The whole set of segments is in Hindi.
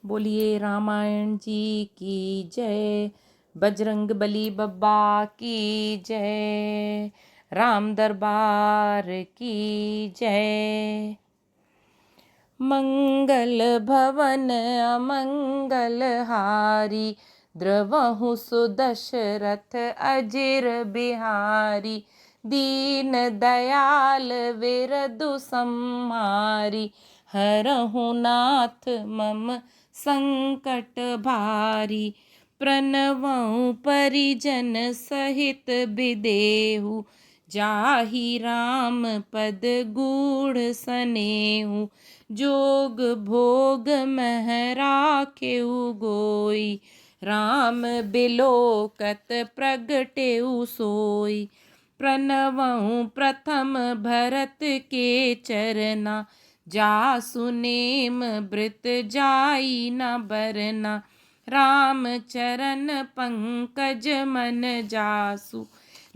बोलिए रामायण जी की जय। बजरंग बली बब्बा की जय। राम दरबार की जय। मंगल भवन अमंगल हारी, द्रवहु सुदशरथ अजिर बिहारी। दीन दयाल विरदु सम्हारी, हरहु नाथ मम संकट भारी। प्रणवं परिजन सहित बिदेहु, जाहि राम पद गूढ़ सनेहु। जोग भोग मह राखेउ गोई, राम बिलोकत प्रगटेउ सोई। प्रणवं प्रथम भरत के चरना, जासु नेम बृत जाई न बरना। राम चरण पंकज मन जासु,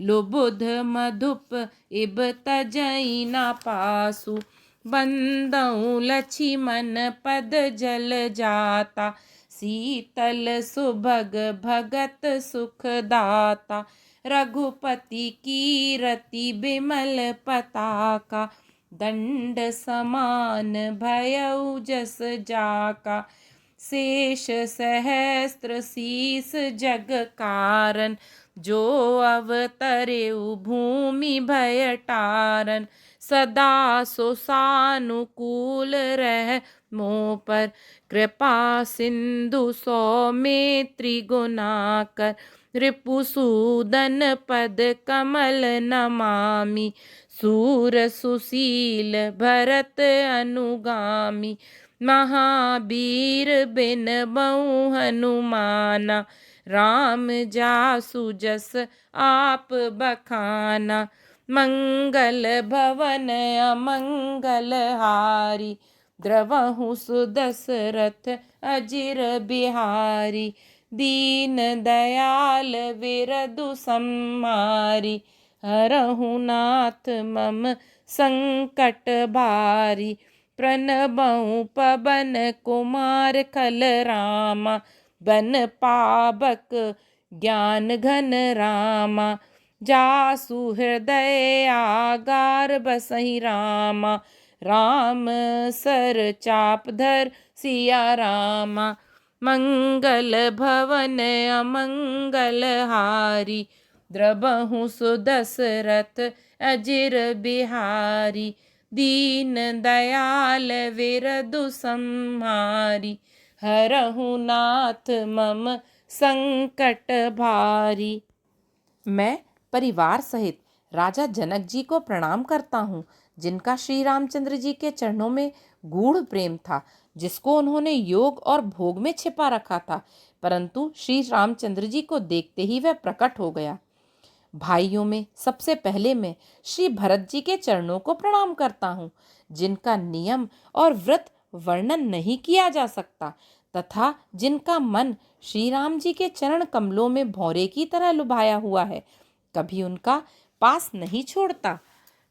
लुबुध मधुप इब तजई न पासु। बंदौ लक्ष्मण पद जल जाता, शीतल सुभग भगत सुख दाता। रघुपति कीरति बिमल पताका, दंड समान भयउ जस जाका। शेष सहस्त्र शीस जग कारण, जो अवतरेउ भूमि भय टारन। सदा सो सानुकूल रह मोह पर, कृपा सिंधु सौमित्री गुनाकर। रिपुसूदन पद कमल नमामि, सूर सुशील भरत अनुगामी। महावीर बिन बऊ हनुमाना, राम जासु जस आप बखाना। मंगल भवन अमंगल हारी, द्रवहु सुदशरथ अजिर बिहारी। दीन दयाल विरदु सम्हारी, हरहु नाथ मम संकट भारी। प्रणबऊ पवन कुमार खल रामा, बन पावक ज्ञान घन रामा। जासु हृदय आगार बसहि रामा, राम सर चाप धर सिया रामा। मंगल भवन अमंगल हारी, द्रवहु सुदशरथ अजिर बिहारी। दीन दयाल विरदु सम्हारी, हरहु नाथ मम संकट भारी। मैं परिवार सहित राजा जनक जी को प्रणाम करता हूँ, जिनका श्री रामचंद्र जी के चरणों में गूढ़ प्रेम था, जिसको उन्होंने योग और भोग में छिपा रखा था, परंतु श्री रामचंद्र जी को देखते ही वह प्रकट हो गया। भाइयों में सबसे पहले मैं श्री भरत जी के चरणों को प्रणाम करता हूँ, जिनका नियम और व्रत वर्णन नहीं किया जा सकता, तथा जिनका मन श्री राम जी के चरण कमलों में भौरे की तरह लुभाया हुआ है, कभी उनका पास नहीं छोड़ता।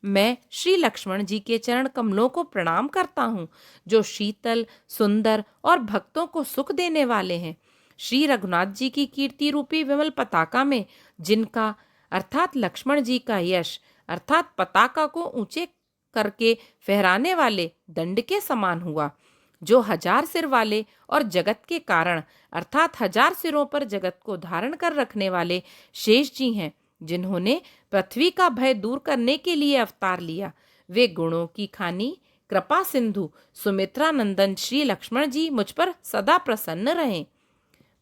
मैं श्री लक्ष्मण जी के चरण कमलों को प्रणाम करता हूँ, जो शीतल, सुंदर और भक्तों को सुख देने वाले हैं। श्री रघुनाथ जी की कीर्ति रूपी विमल पताका में, जिनका अर्थात लक्ष्मण जी का यश अर्थात पताका को ऊंचे करके फहराने वाले दंड के समान हुआ, जो 1000 सिर वाले और जगत के कारण अर्थात 1000 सिरों पर जगत को धारण कर रखने वाले शेष जी हैं, जिन्होंने पृथ्वी का भय दूर करने के लिए अवतार लिया। वे गुणों की खानी कृपा सिंधु सुमित्रा नंदन श्री लक्ष्मण जी मुझ पर सदा प्रसन्न रहें।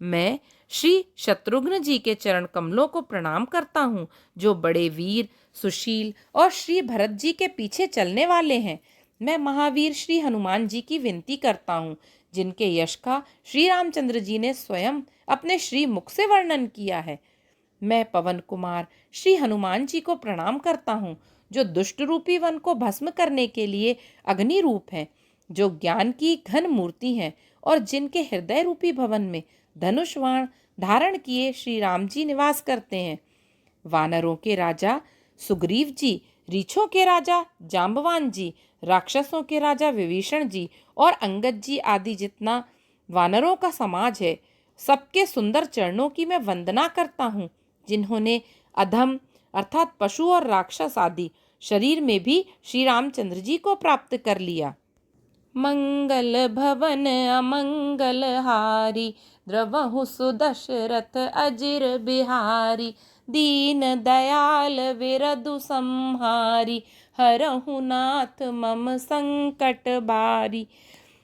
मैं श्री शत्रुघ्न जी के चरण कमलों को प्रणाम करता हूँ, जो बड़े वीर, सुशील और श्री भरत जी के पीछे चलने वाले हैं। मैं महावीर श्री हनुमान जी की विनती करता हूँ, जिनके यश का श्री रामचंद्र जी ने स्वयं अपने श्री मुख से वर्णन किया है। मैं पवन कुमार श्री हनुमान जी को प्रणाम करता हूँ, जो दुष्ट रूपी वन को भस्म करने के लिए अग्नि रूप हैं, जो ज्ञान की घन मूर्ति हैं और जिनके हृदय रूपी भवन में धनुष बाण धारण किए श्री राम जी निवास करते हैं। वानरों के राजा सुग्रीव जी, रीछों के राजा जाम्बवान जी, राक्षसों के राजा विभीषण जी और अंगद जी आदि जितना वानरों का समाज है। सबके सुंदर चरणों की मैं वंदना करता हूँ, जिन्होंने अधम अर्थात पशु और राक्षस आदि शरीर में भी श्री रामचंद्र जी को प्राप्त कर लिया। मंगल भवन अमंगल हारी, द्रवहु सुदशरथ अजिर बिहारी। दीन दयाल विरदु संहारी, हरहु नाथ मम संकट बारी।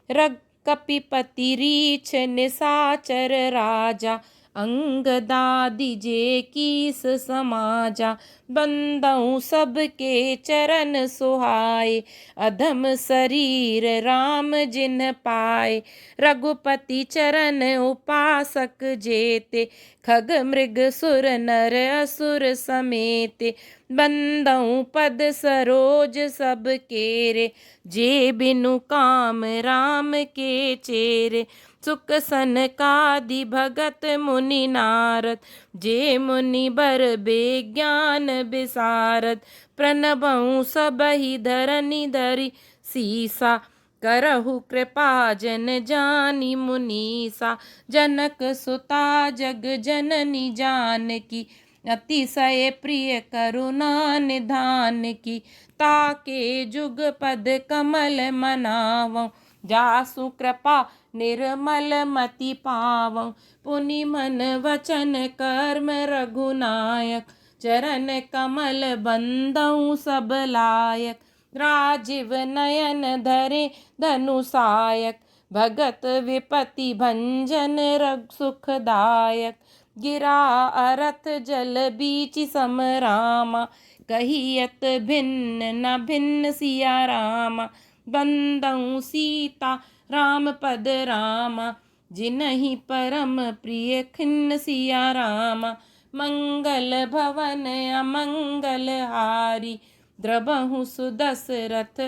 रग कपिपति रीछ निसाचर राजा, अंगदादि जे कीस समाजा। बंदऊँ सबके चरण सुहाए, अधम शरीर राम जिन पाए। रघुपति चरण उपासक जेते, खग मृग सुर नर असुर समेते। बंदऊँ पद सरोज सब केरे, जे बिनु काम राम के चेरे। सुख सनकादि भगत मुनि नारद, जे मुनि बर बेज्ञान बिसारद। प्रणबऊँ सबहि धरनि धरि सीसा, करहु कृपा जन जानी मुनीसा। जनक सुता जग जननी जानकी, अतिशय प्रिय करुणा निधान की। ताके जुग पद कमल मनावं, जासु कृपा निर्मल मति पावं। पुनि मन वचन कर्म रघुनायक, चरण कमल बंदऊँ सब लायक। राजीव नयन धरे धनुषायक, भगत विपति भंजन रघु सुखदायक। गिरा अरथ जल बीच सम रामा, कहियत भिन्न न भिन्न सिया रामा। बंदऊँ सीता राम पद रामा, जिनहि परम प्रिय खिन्न सिया रामा। मंगल भवन अमंगल हारी, द्रवहु सुदशरथ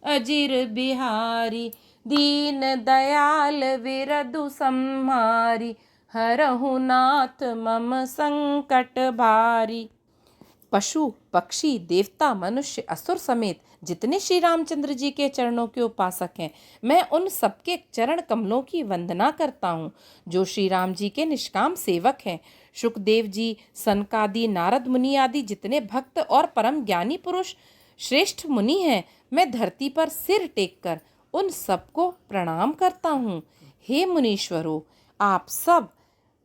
अजिर बिहारी। दीन दयाल विरदु संहारी, हरहु नाथ मम संकट भारी। पशु पक्षी देवता मनुष्य असुर समेत जितने श्री रामचंद्र जी के चरणों के उपासक हैं, मैं उन सबके चरण कमलों की वंदना करता हूँ, जो श्री राम जी के निष्काम सेवक हैं। शुकदेव जी, सनकादि, नारद मुनि आदि जितने भक्त और परम ज्ञानी पुरुष श्रेष्ठ मुनि हैं, मैं धरती पर सिर टेक कर उन सबको प्रणाम करता हूँ। हे मुनीश्वरों, आप सब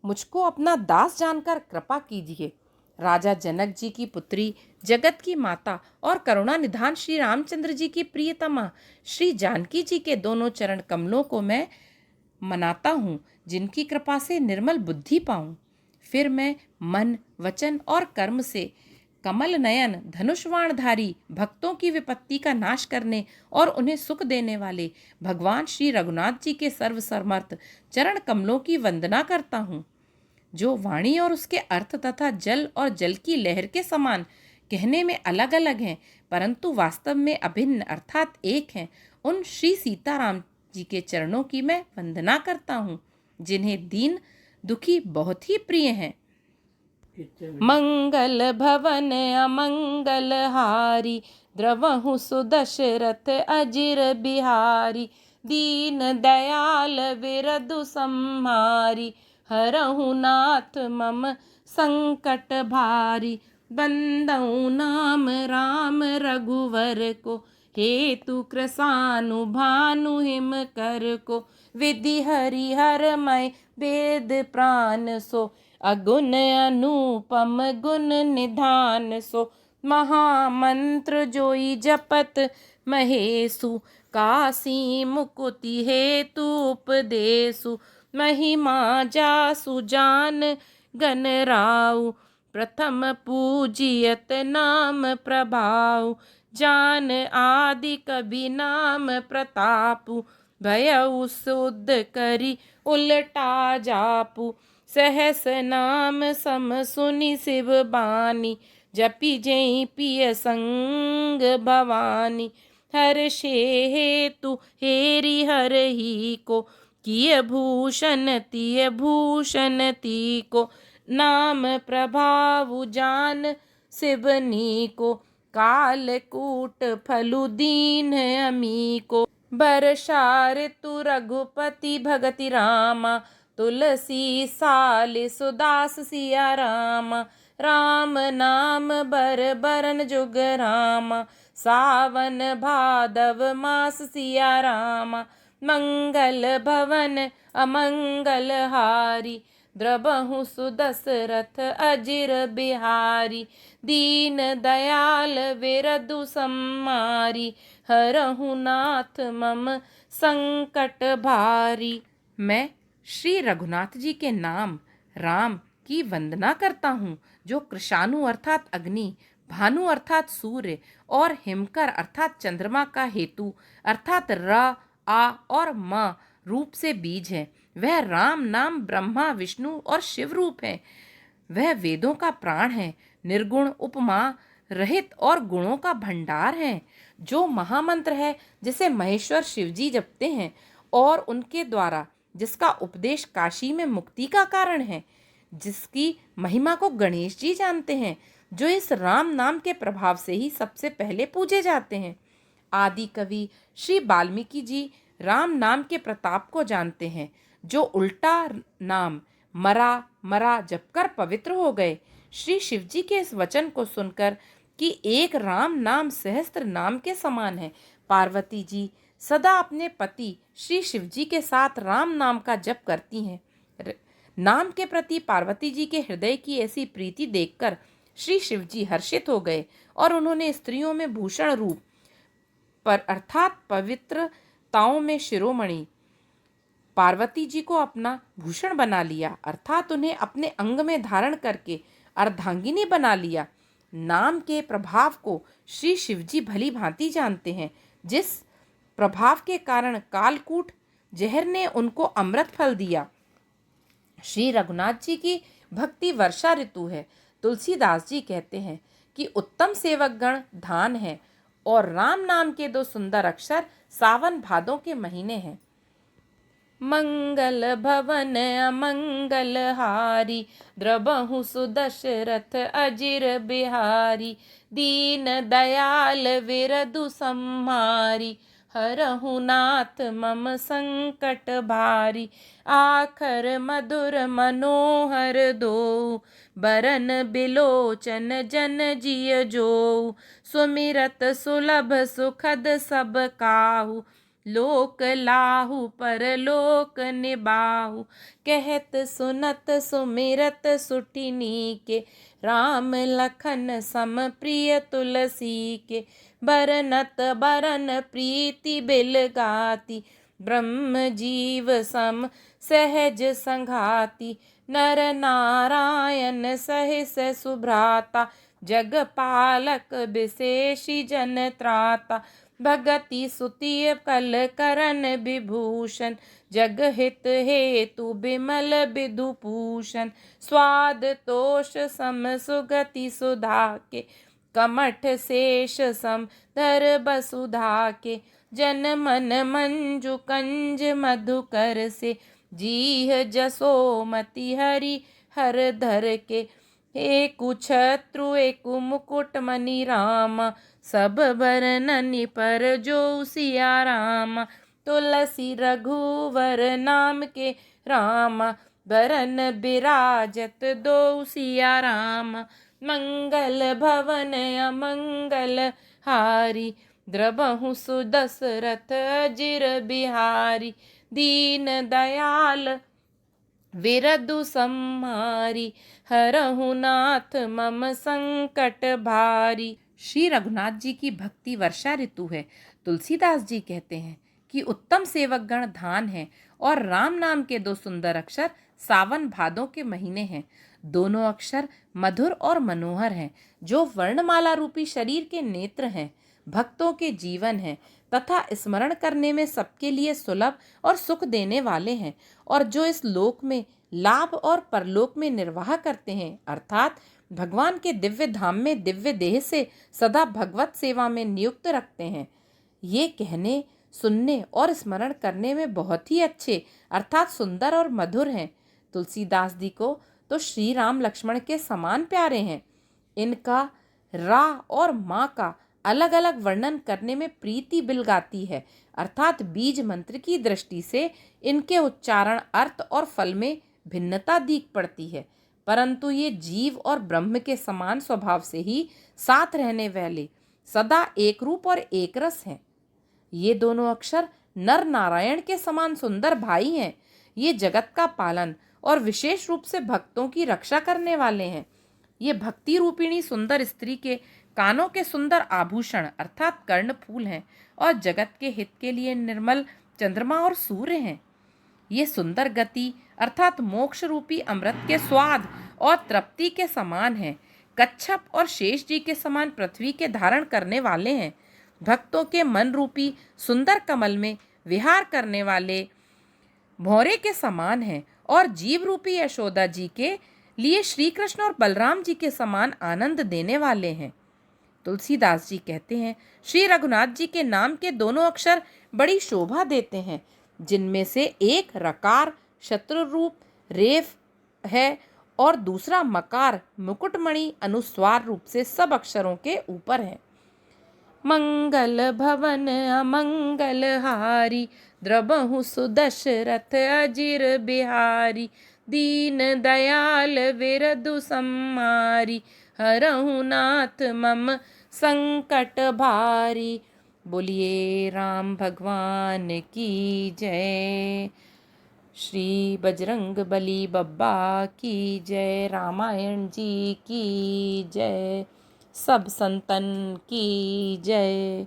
मुझको अपना दास जानकर कृपा कीजिए। राजा जनक जी की पुत्री, जगत की माता और करुणा निधान श्री रामचंद्र जी की प्रियतमा श्री जानकी जी के दोनों चरण कमलों को मैं मनाता हूँ, जिनकी कृपा से निर्मल बुद्धि पाऊँ। फिर मैं मन, वचन और कर्म से कमल नयन धनुषवाणधारी, भक्तों की विपत्ति का नाश करने और उन्हें सुख देने वाले भगवान श्री रघुनाथ जी के सर्वसमर्थ चरण कमलों की वंदना करता हूँ, जो वाणी और उसके अर्थ तथा जल और जल की लहर के समान कहने में अलग अलग हैं, परंतु वास्तव में अभिन्न अर्थात एक हैं। उन श्री सीताराम जी के चरणों की मैं वंदना करता हूँ, जिन्हें दीन दुखी बहुत ही प्रिय हैं। मंगल भवन अमंगल हारी, द्रवहु सुदशरथ अजिर बिहारी। दीन दयाल विरदु संहारी, हरहु नाथ मम संकट भारी। बंदऊँ नाम राम रघुवर को, हेतु कृसानु भानु हिम कर को। विधि हरिहरमय वेद प्राण सो, अगुण अनुपम गुण निधान सो। महामंत्र जोई जपत महेशु, काशी मुकुति हेतु उपदेशु। महिमा जासु जान गन राउ, प्रथम पूजियत नाम प्रभाउ। जान आदि कभी नाम प्रतापु, भयउ शुद्ध करी उलटा जापु। सहस नाम सम सुनि शिव बानी, जपि जई पिय संग भवानी। हर्षे हेतु हेरि हरहि को, किय भूषण तिय भूषण ती को। नाम प्रभावु जान शिवनी को, कालकूट फलु दीन अमी को। बरषा ऋतु रघुपति भगति रामा, तुलसी साल सुदास सिया रामा। राम नाम बर बरन जुग रामा, सावन भादव मास सिया रामा। मंगल भवन अमंगल हारी, द्रबहु सुदशरथ अजिर बिहारी। दीन दयाल विरदु सम्मारी, हरहु नाथ मम संकट भारी। मैं श्री रघुनाथ जी के नाम राम की वंदना करता हूँ, जो कृशानु अर्थात अग्नि, भानु अर्थात सूर्य और हिमकर अर्थात चंद्रमा का हेतु अर्थात र, आ और म रूप से बीज है। वह राम नाम ब्रह्मा विष्णु और शिव रूप है। वह वेदों का प्राण है, निर्गुण उपमा रहित और गुणों का भंडार है। जो महामंत्र है जिसे महेश्वर शिवजी जपते हैं और उनके द्वारा जिसका उपदेश काशी में मुक्ति का कारण है, जिसकी महिमा को गणेश जी जानते हैं, जो इस राम नाम के प्रभाव से ही सबसे पहले पूजे जाते हैं। आदि कवि श्री वाल्मीकि जी राम नाम के प्रताप को जानते हैं, जो उल्टा नाम मरा मरा जपकर पवित्र हो गए। श्री शिवजी के इस वचन को सुनकर कि एक राम नाम सहस्त्र नाम के समान है, पार्वती जी सदा अपने पति श्री शिवजी के साथ राम नाम का जप करती हैं। नाम के प्रति पार्वती जी के हृदय की ऐसी प्रीति देखकर श्री शिवजी हर्षित हो गए और उन्होंने स्त्रियों में भूषण रूप पर अर्थात पवित्रताओं में शिरोमणि पार्वती जी को अपना भूषण बना लिया, अर्थात उन्हें अपने अंग में धारण करके अर्धांगिनी बना लिया। नाम के प्रभाव को श्री शिवजी भली भांति जानते हैं, जिस प्रभाव के कारण कालकूट जहर ने उनको अमृत फल दिया। श्री रघुनाथ जी की भक्ति वर्षा ऋतु है। तुलसीदास जी कहते हैं कि उत्तम सेवक गण धान है और राम नाम के दो सुंदर अक्षर सावन भादों के महीने हैं। मंगल भवन अमंगल हारी, द्रबहु सुदशरथ अजिर बिहारी। दीन दयाल विरदु सम्मारी, हरहु नाथ मम संकट भारी। आखर मधुर मनोहर दो, बरन बिलोचन जन जिय जो। सुमिरत सुलभ सुखद सब काहू, लोक लाहू परलोक निबाहु। कहत सुनत सुमिरत सुठिनी के, राम लखन सम प्रिय तुलसी के। बरनत बरन प्रीति बिल गाती, ब्रह्म जीव सम सहज संघाती। नर नारायण सहिस सुभ्राता, जग पालक विशेषी जन त्राता। भगति सुतिय कल करन विभूषण, जग हित हेतु बिमल विदुभूषण। स्वाद तोष सम सुगति सुधा के, कमठ शेष सम धर बसुधा के। जन मन मंजु कंज मधुकर से, जीह जसोमति हरि हर धर के। एकु छत्रु एकु मुकुट मणि राम, सब बरननि पर जो सिया राम। तुलसी रघुवर नाम के राम, बरन बिराजत दो सिया राम। मंगल भवन अमंगल हारी, द्रबहु सुदशरथ अजिर बिहारी। दीन दयाल विरदु सम्मारी, हरहु नाथ मम संकट भारी। श्री रघुनाथ जी की भक्ति वर्षा ऋतु है। तुलसीदास जी कहते हैं कि उत्तम सेवक गण धान है और राम नाम के दो सुंदर अक्षर सावन भादों के महीने हैं। दोनों अक्षर मधुर और मनोहर हैं, जो वर्णमाला रूपी शरीर के नेत्र हैं, भक्तों के जीवन हैं तथा स्मरण करने में सबके लिए सुलभ और सुख देने वाले हैं, और जो इस लोक में लाभ और परलोक में निर्वाह करते हैं, अर्थात भगवान के दिव्य धाम में दिव्य देह से सदा भगवत सेवा में नियुक्त रखते हैं। ये कहने सुनने और स्मरण करने में बहुत ही अच्छे अर्थात सुंदर और मधुर हैं। तुलसीदास जी को तो श्री राम लक्ष्मण के समान प्यारे हैं। इनका रा और माँ का अलग अलग वर्णन करने में प्रीति बिलगाती है, अर्थात बीज मंत्र की दृष्टि से इनके उच्चारण, अर्थ और फल में भिन्नता दीख पड़ती है, परंतु ये जीव और ब्रह्म के समान स्वभाव से ही साथ रहने वाले सदा एक रूप और एक रस हैं। ये दोनों अक्षर नर नारायण के समान सुंदर भाई हैं। ये जगत का पालन और विशेष रूप से भक्तों की रक्षा करने वाले हैं। ये भक्ति रूपिणी सुंदर स्त्री के कानों के सुंदर आभूषण अर्थात कर्णफूल हैं और जगत के हित के लिए निर्मल चंद्रमा और सूर्य हैं। ये सुंदर गति अर्थात मोक्ष रूपी अमृत के स्वाद और तृप्ति के समान हैं। कच्छप और शेष जी के समान पृथ्वी के धारण करने वाले हैं। भक्तों के मन रूपी सुंदर कमल में विहार करने वाले भौरे के समान हैं और जीव रूपी यशोदा जी के लिए श्री कृष्ण और बलराम जी के समान आनंद देने वाले हैं। तुलसीदास जी कहते हैं, श्री रघुनाथ जी के नाम के दोनों अक्षर बड़ी शोभा देते हैं, जिनमें से एक रकार शत्रु रूप रेफ है और दूसरा मकार मुकुटमणि अनुस्वार रूप से सब अक्षरों के ऊपर है। मंगल भवन अमंगल हारी, द्रबहु सुदशरथ अजिर बिहारी, दीन दयाल विरधु सम्मारी, हरहु नाथ मम संकट भारी। बोलिए राम भगवान की जय। श्री बजरंग बली बब्बा की जय। रामायण जी की जय। सब संतन की जय।